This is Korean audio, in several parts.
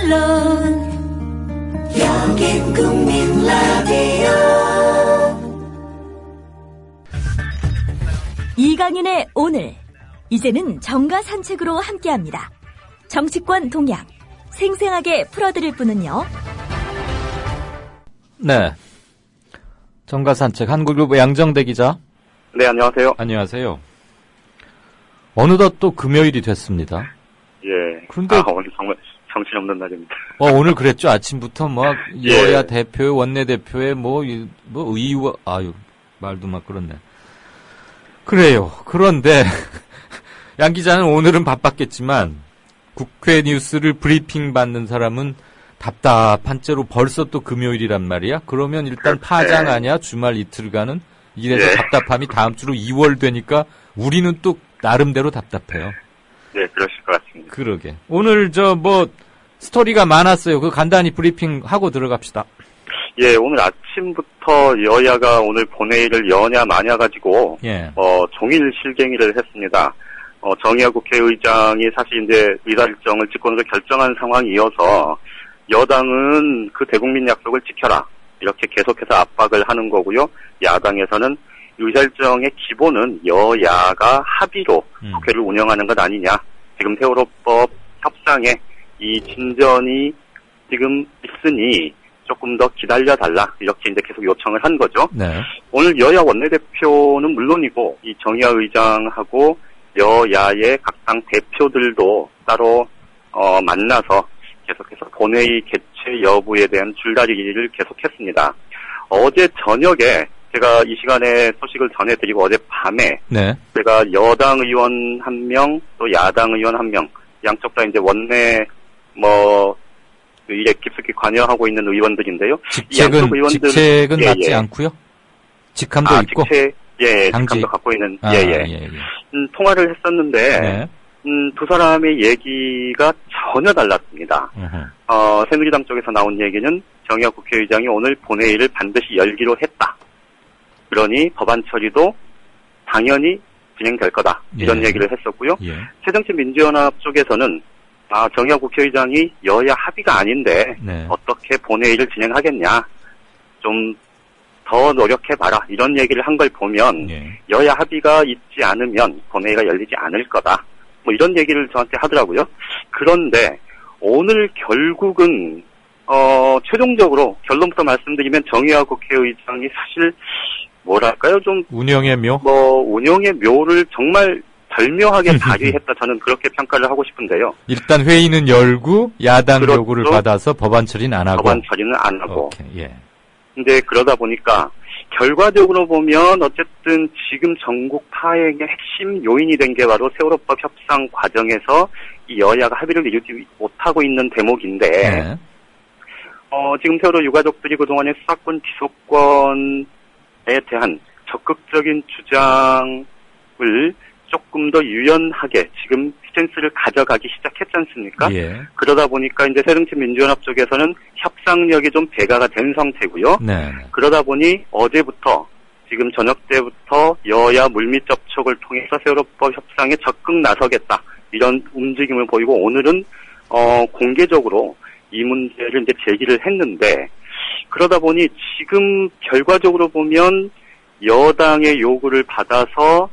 물론 여긴 국민 라디오. 이강인의 오늘, 이제는 정가 산책으로 함께합니다. 정치권 동향 생생하게 풀어드릴 분은요. 네, 정가 산책 한국일보 양정대 기자. 네, 안녕하세요. 안녕하세요. 어느덧 또 금요일이 됐습니다. 예. 그런데 오늘 정말 정신없는 날입니다. 오늘 그랬죠. 아침부터 막 예. 여야 대표, 원내대표의 뭐 의원, 말도 막 그렇네. 그래요. 그런데 양 기자는 오늘은 바빴겠지만 국회 뉴스를 브리핑 받는 사람은 답답한 채로 벌써 또 금요일이란 말이야. 그러면 일단 파장 아니야? 주말 이틀간은 이래서 예. 답답함이 다음 주로 2월 되니까 우리는 또 나름대로 답답해요. 네, 그러실 것 같습니다. 그러게. 오늘 스토리가 많았어요. 그 간단히 브리핑 하고 들어갑시다. 예, 오늘 아침부터 여야가 오늘 본회의를 여냐 마냐 가지고 예. 종일 실갱이를 했습니다. 정의화 국회의장이 사실 이제 의사일정을 직권으로 결정한 상황이어서 여당은 그 대국민 약속을 지켜라, 이렇게 계속해서 압박을 하는 거고요. 야당에서는 의사일정의 기본은 여야가 합의로 국회를 운영하는 것 아니냐. 지금 세월호법 협상에 이 진전이 지금 있으니 조금 더 기다려달라, 이렇게 이제 계속 요청을 한 거죠. 네. 오늘 여야 원내대표는 물론이고 이 정의화 의장하고 여야의 각 당 대표들도 따로 만나서 계속해서 본회의 개최 여부에 대한 줄다리기를 계속했습니다. 어제 저녁에 제가 이 시간에 소식을 전해드리고 어제 밤에 네. 제가 여당 의원 1명, 또 야당 의원 1명, 양쪽 다 이제 원내 이게 깊숙이 관여하고 있는 의원들인데요. 직책은 맞지 않고요. 직함도 있고. 직함도 갖고 있는. 통화를 했었는데 네. 두 사람의 얘기가 전혀 달랐습니다. 새누리당 쪽에서 나온 얘기는 정의화 국회의장이 오늘 본회의를 반드시 열기로 했다. 그러니 법안 처리도 당연히 진행될 거다, 이런 얘기를 했었고요. 새정치민주연합 쪽에서는 정의화 국회의장이 여야 합의가 아닌데 어떻게 본회의를 진행하겠냐, 좀 더 노력해봐라, 이런 얘기를 한 걸 보면 여야 합의가 있지 않으면 본회의가 열리지 않을 거다, 이런 얘기를 저한테 하더라고요. 그런데 오늘 결국은 최종적으로 결론부터 말씀드리면 정의화 국회의장이 사실 뭐랄까요, 좀 운영의 묘? 운영의 묘를 정말 절묘하게 발휘했다, 저는 그렇게 평가를 하고 싶은데요. 일단 회의는 열고 야당 요구를 받아서 법안 처리는 안 하고. 법안 처리는 안 하고. 오케이, 예. 근데 그러다 보니까 결과적으로 보면 어쨌든 지금 전국 파행의 핵심 요인이 된 게 바로 세월호법 협상 과정에서 이 여야가 합의를 이루지 못하고 있는 대목인데, 지금 세월호 유가족들이 그동안의 수사권 기소권에 대한 적극적인 주장을 조금 더 유연하게 지금 스탠스를 가져가기 시작했지 않습니까? 그러다 보니까 이제 새정치민주연합 쪽에서는 협상력이 좀 배가가 된 상태고요. 그러다 보니 어제부터 지금 저녁 때부터 여야 물밑 접촉을 통해서 세월호법 협상에 적극 나서겠다, 이런 움직임을 보이고 오늘은 공개적으로 이 문제를 이제 제기를 했는데, 그러다 보니 지금 결과적으로 보면 여당의 요구를 받아서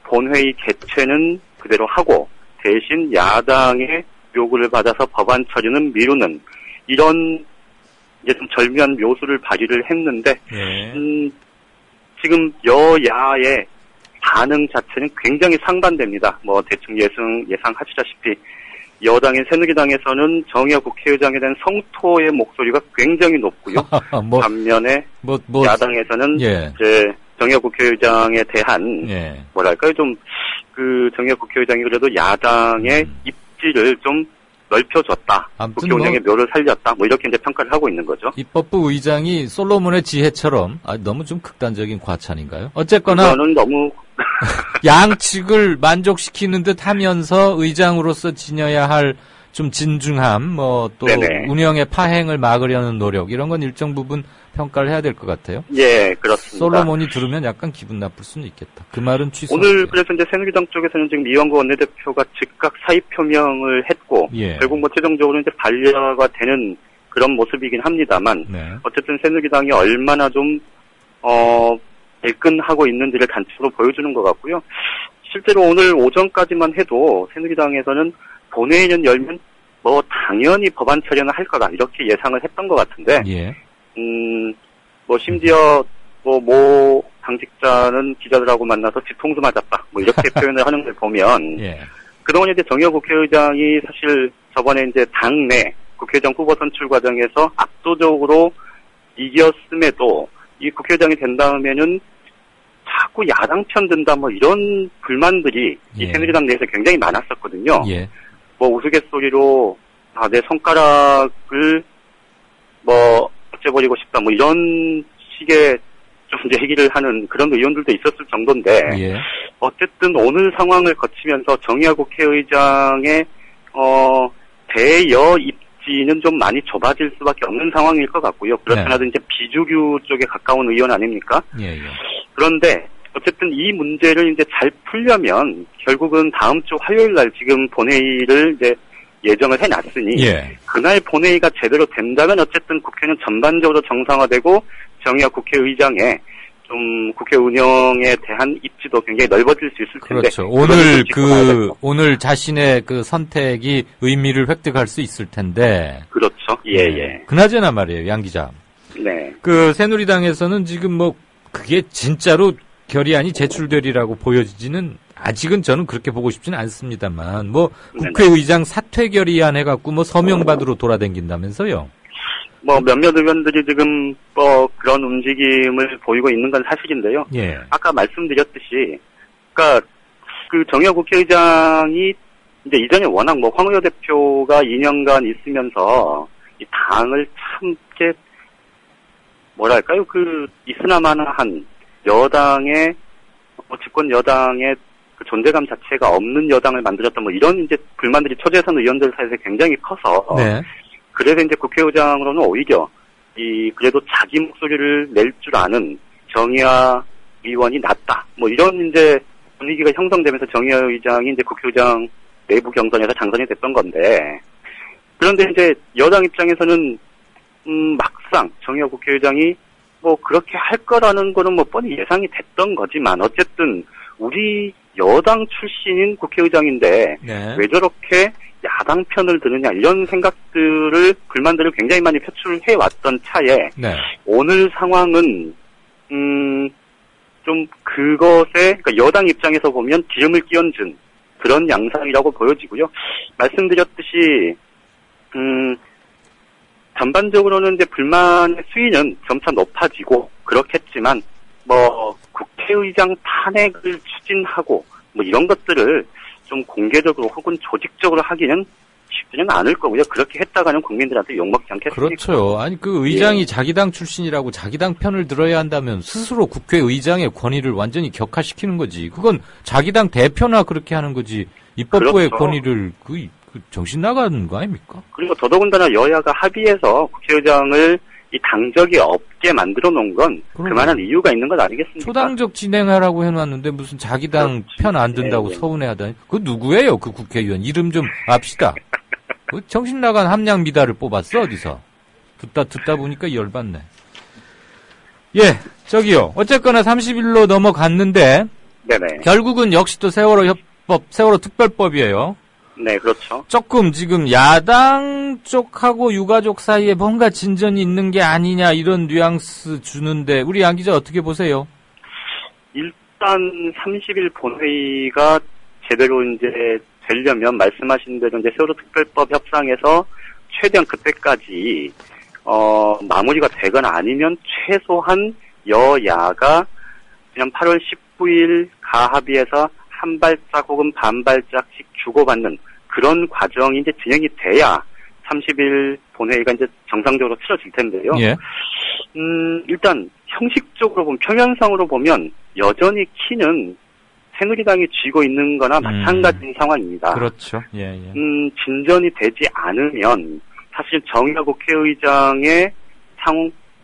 본회의 개최는 그대로 하고 대신 야당의 요구를 받아서 법안 처리는 미루는, 이런 이제 좀 절묘한 묘수를 발휘를 했는데 지금 여야의 반응 자체는 굉장히 상반됩니다. 대충 예상하시다시피 여당인 새누리당에서는 정의화 국회의장에 대한 성토의 목소리가 굉장히 높고요. 반면에 야당에서는 이제 정의화 국회의장에 대한 뭐랄까요, 좀 정의화 국회의장이 그래도 야당의 입지를 좀 넓혀줬다, 국회 운영의 묘를 살렸다, 이렇게 이제 평가를 하고 있는 거죠. 입법부 의장이 솔로몬의 지혜처럼 너무 좀 극단적인 과찬인가요? 어쨌거나 저는 너무 양측을 만족시키는 듯 하면서 의장으로서 지녀야 할 좀 진중함, 뭐 또 네네. 운영의 파행을 막으려는 노력 이런 건 일정 부분 평가를 해야 될 것 같아요. 예, 그렇습니다. 솔로몬이 들으면 약간 기분 나쁠 수는 있겠다. 그 말은 취소. 오늘 그래서 이제 새누리당 쪽에서는 지금 이원구 원내대표가 즉각 사의 표명을 했고 예. 결국 뭐 최종적으로 이제 반려가 되는 그런 모습이긴 합니다만 네. 어쨌든 새누리당이 얼마나 좀 발끈하고 있는지를 단적으로 보여주는 것 같고요. 실제로 오늘 오전까지만 해도 새누리당에서는 본회의는 열면 뭐 당연히 법안 처리는 할 거다 이렇게 예상을 했던 것 같은데 예. 뭐 심지어 뭐 당직자는 기자들하고 만나서 뒤통수 맞았다 뭐 이렇게 표현을 하는 걸 보면 예. 그동안 이제 정의화 국회의장이 사실 저번에 이제 당내 국회의장 후보 선출 과정에서 압도적으로 이겼음에도 이 국회의장이 된 다음에는 자꾸 야당 편 든다 뭐 이런 불만들이 예. 이 새누리당 내에서 굉장히 많았었거든요. 예. 뭐 우스갯소리로 내 손가락을 뭐 어째버리고 싶다 뭐 이런 식의 좀 얘기를 하는 그런 의원들도 있었을 정도인데 예. 어쨌든 오늘 상황을 거치면서 정의화 국회의장의 대여 입지는 좀 많이 좁아질 수밖에 없는 상황일 것 같고요. 그렇잖아도 이제 비주류 쪽에 가까운 의원 아닙니까? 예. 예. 그런데 어쨌든 이 문제를 이제 잘 풀려면 결국은 다음 주 화요일 날 지금 본회의를 이제 예정을 해놨으니 예. 그날 본회의가 제대로 된다면 어쨌든 국회는 전반적으로 정상화되고 정의화 국회의장의 좀 국회 운영에 대한 입지도 굉장히 넓어질 수 있을 텐데 그렇죠. 오늘 자신의 그 선택이 의미를 획득할 수 있을 텐데. 그렇죠. 예. 그나저나 말이에요, 양 기자. 네. 그 새누리당에서는 지금 뭐 그게 진짜로 결의안이 제출되리라고 보여지지는 아직은 저는 그렇게 보고 싶지는 않습니다만 뭐 국회의장 사퇴 결의안 해갖고 뭐 서명 받으러 돌아다닌다면서요. 뭐 몇몇 의원들이 지금 뭐 그런 움직임을 보이고 있는 건 사실인데요. 예. 아까 말씀드렸듯이, 그러니까 그 정의화 국회의장이 이제 이전에 워낙 뭐 황의호 대표가 2년간 있으면서 이 당을 참 이렇게 뭐랄까요 그 있으나마나한 여당의 집권 여당의 그 존재감 자체가 없는 여당을 만들었던 뭐 이런 이제 불만들이 초재선 의원들 사이에서 굉장히 커서. 네. 그래서 이제 국회의장으로는 오히려 그래도 자기 목소리를 낼 줄 아는 정의화 의원이 낫다. 뭐 이런 이제 분위기가 형성되면서 정의화 의장이 이제 국회의장 내부 경선에서 당선이 됐던 건데, 그런데 이제 여당 입장에서는 막상 정의화 국회의장이 뭐 그렇게 할 거라는 거는 뭐 뻔히 예상이 됐던 거지만 어쨌든 우리 여당 출신인 국회의장인데 네. 왜 저렇게 야당 편을 드느냐 이런 생각들을 불만들을 굉장히 많이 표출해 왔던 차에 네. 오늘 상황은 좀 그것에 그러니까 여당 입장에서 보면 기름을 끼얹은 그런 양상이라고 보여지고요. 말씀드렸듯이 전반적으로는 이제 불만의 수위는 점차 높아지고 그렇겠지만 뭐 국회의장 탄핵을 추진하고 뭐 이런 것들을 좀 공개적으로 혹은 조직적으로 하기는 쉽지는 않을 거고요. 그렇게 했다가는 국민들한테 욕먹지 않겠습니까? 그렇죠. 아니 그 의장이 자기 당 출신이라고 자기 당 편을 들어야 한다면 스스로 국회의장의 권위를 완전히 격화시키는 거지. 그건 자기 당 대표나 그렇게 하는 거지. 입법부의 그렇죠. 권위를 그 정신 나가는 거 아닙니까? 그리고 더더군다나 여야가 합의해서 국회의장을 이 당적이 없게 만들어 놓은 건 그만한 이유가 있는 것 아니겠습니까? 초당적 진행하라고 해놨는데 무슨 자기 당 편 안 든다고 서운해하다니. 그 누구예요? 그 국회의원 이름 좀 압시다. 그 정신 나간 함량 미달을 뽑았어 어디서? 듣다 보니까 열받네. 예, 저기요. 어쨌거나 30일로 넘어갔는데 네네. 결국은 역시 또 세월호 특별법이에요. 네, 그렇죠. 조금 지금 야당 쪽하고 유가족 사이에 뭔가 진전이 있는 게 아니냐 이런 뉘앙스 주는데 우리 양 기자 어떻게 보세요? 일단 30일 본회의가 제대로 이제 되려면 말씀하신 대로 이제 세월호 특별법 협상에서 최대한 그때까지 마무리가 되거나 아니면 최소한 여야가 지난 8월 19일 가합의에서 한 발짝 혹은 반 발짝씩 주고받는 그런 과정이 이제 진행이 돼야 30일 본회의가 이제 정상적으로 치러질 텐데요. 예. 일단 형식적으로 보면 표면상으로 보면 여전히 키는 새누리당이 쥐고 있는 거나 마찬가지인 상황입니다. 그렇죠. 예, 예. 진전이 되지 않으면 사실 정의화 국회의장의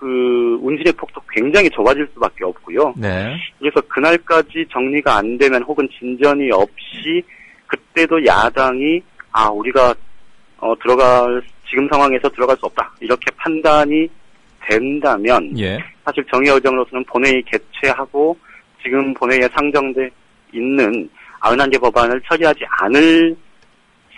운신의 폭도 굉장히 좁아질 수밖에 없고요. 네. 그래서 그날까지 정리가 안 되면 혹은 진전이 없이 그때도 야당이 우리가 지금 상황에서 들어갈 수 없다 이렇게 판단이 된다면 예. 사실 정의화 의장으로서는 본회의 개최하고 지금 본회의에 상정돼 있는 91개 법안을 처리하지 않을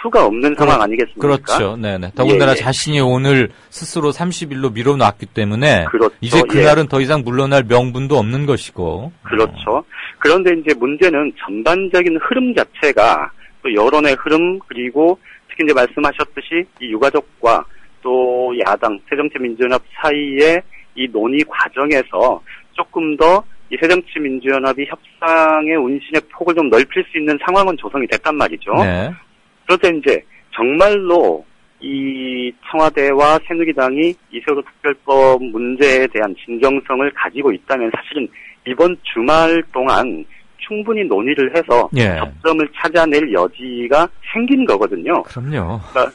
수가 없는 상황 아니겠습니까? 그렇죠. 네네. 더군다나 예. 자신이 오늘 스스로 30일로 미뤄놨기 때문에 그렇죠. 이제 그날은 더 이상 물러날 명분도 없는 것이고. 그렇죠. 그런데 이제 문제는 전반적인 흐름 자체가 또 여론의 흐름 그리고 특히 이제 말씀하셨듯이 이 유가족과 또 야당 새정치민주연합 사이의 이 논의 과정에서 조금 더 이 새정치민주연합이 협상의 운신의 폭을 좀 넓힐 수 있는 상황은 조성이 됐단 말이죠. 네. 그런데 이제 정말로 이 청와대와 새누리당이 이 세월호 특별법 문제에 대한 진정성을 가지고 있다면 사실은 이번 주말 동안 충분히 논의를 해서 예. 접점을 찾아낼 여지가 생긴 거거든요. 그럼요. 그러니까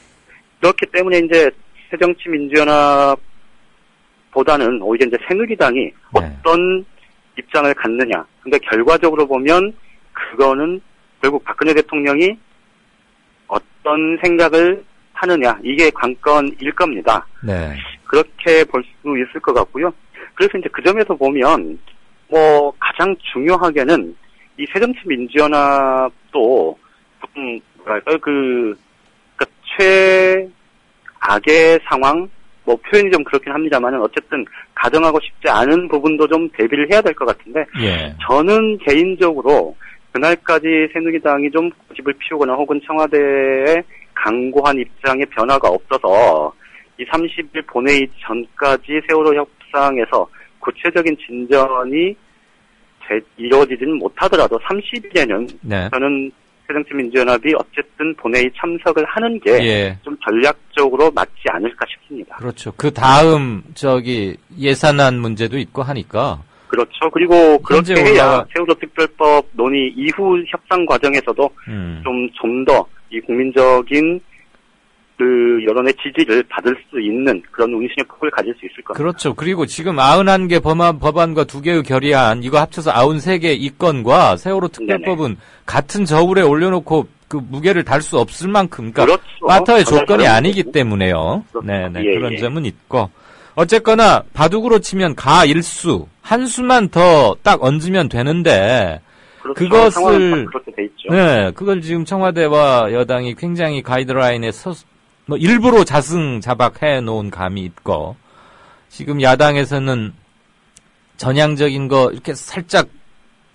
그렇기 때문에 이제 새정치민주연합보다는 오히려 이제 새누리당이 어떤 입장을 갖느냐. 근데 결과적으로 보면 그거는 결국 박근혜 대통령이 어떤 생각을 하느냐. 이게 관건일 겁니다. 네. 그렇게 볼 수 있을 것 같고요. 그래서 이제 그 점에서 보면 가장 중요하게는 이 새정치민주연합도 뭐랄까요 최악의 상황 표현이 좀 그렇긴 합니다만은 어쨌든 가정하고 싶지 않은 부분도 좀 대비를 해야 될 것 같은데 예. 저는 개인적으로 그날까지 새누리당이 좀 고집을 피우거나 혹은 청와대의 강고한 입장에 변화가 없어서 이 30일 본회의 전까지 세월호 협상에서 구체적인 진전이 이루어지지는 못하더라도 30일에는 네. 저는 새정치민주연합이 어쨌든 본회의 참석을 하는 게 좀 전략적으로 맞지 않을까 싶습니다. 그렇죠. 그 다음 예산안 문제도 있고 하니까. 그렇죠. 그리고 그렇게 해야 세월호 특별법 논의 이후 협상 과정에서도 좀 더 이 국민적인 그 여론의 지지를 받을 수 있는 그런 운신의 폭을 가질 수 있을 겁니다. 그렇죠. 그리고 지금 91개 법안과 2개의 결의안 이거 합쳐서 93개 이건과 세월호 특별법은 네네. 같은 저울에 올려놓고 그 무게를 달 수 없을 만큼 그러니까 그렇죠. 파터의 조건이 아니기 때문에요. 네네. 그런 점은 있고 어쨌거나 바둑으로 치면 가일수 한 수만 더 딱 얹으면 되는데 그렇죠. 그것을 그렇게 돼 있죠. 네, 그걸 지금 청와대와 여당이 굉장히 가이드라인에 일부러 자승자박해 놓은 감이 있고 지금 야당에서는 전향적인 거 이렇게 살짝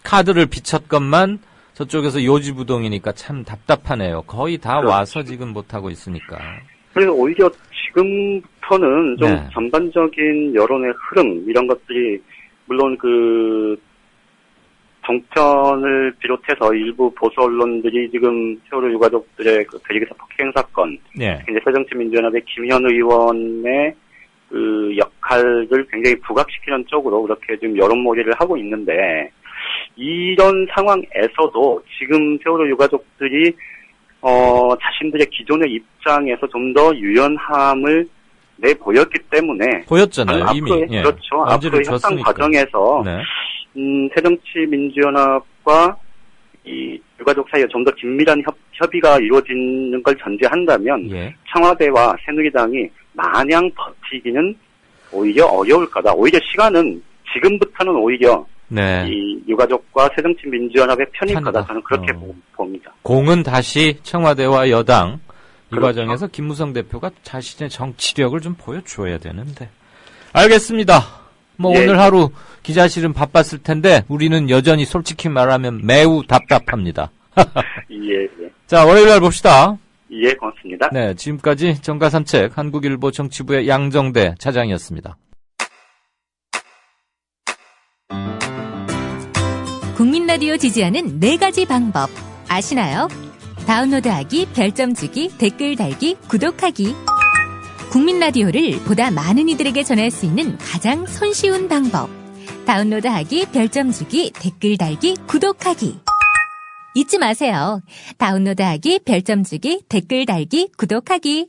카드를 비쳤건만 저쪽에서 요지부동이니까 참 답답하네요. 거의 다 그렇죠. 와서 지금 못하고 있으니까. 그래서 오히려 지금부터는 좀 전반적인 여론의 흐름 이런 것들이 물론 그 정편을 비롯해서 일부 보수 언론들이 지금 세월호 유가족들의 그 대리기사 폭행 사건, 이제 새정치민주연합의 김현 의원의 그 역할을 굉장히 부각시키는 쪽으로 그렇게 지금 여론몰이를 하고 있는데 이런 상황에서도 지금 세월호 유가족들이 자신들의 기존의 입장에서 좀 더 유연함을 내보였기 때문에 보였잖아요 이미. 그렇죠. 앞으로 협상 과정에서 새정치민주연합과 이 유가족 사이에 좀 더 긴밀한 협의가 이루어지는 걸 전제한다면 청와대와 새누리당이 마냥 버티기는 오히려 어려울 거다. 오히려 시간은 지금부터는 오히려 이 유가족과 새정치민주연합의 편일 거다. 저는 그렇게 봅니다. 공은 다시 청와대와 여당 이 과정에서 김무성 대표가 자신의 정치력을 좀 보여줘야 되는데. 알겠습니다. 오늘 하루 기자실은 바빴을 텐데 우리는 여전히 솔직히 말하면 매우 답답합니다. 자, 월요일 날 봅시다. 예, 고맙습니다. 네, 지금까지 정가삼책 한국일보 정치부의 양정대 차장이었습니다. 국민라디오 지지하는 4가지 방법 아시나요? 다운로드하기, 별점 주기, 댓글 달기, 구독하기. 국민라디오를 보다 많은 이들에게 전할 수 있는 가장 손쉬운 방법. 다운로드하기, 별점 주기, 댓글 달기, 구독하기. 잊지 마세요. 다운로드하기, 별점 주기, 댓글 달기, 구독하기.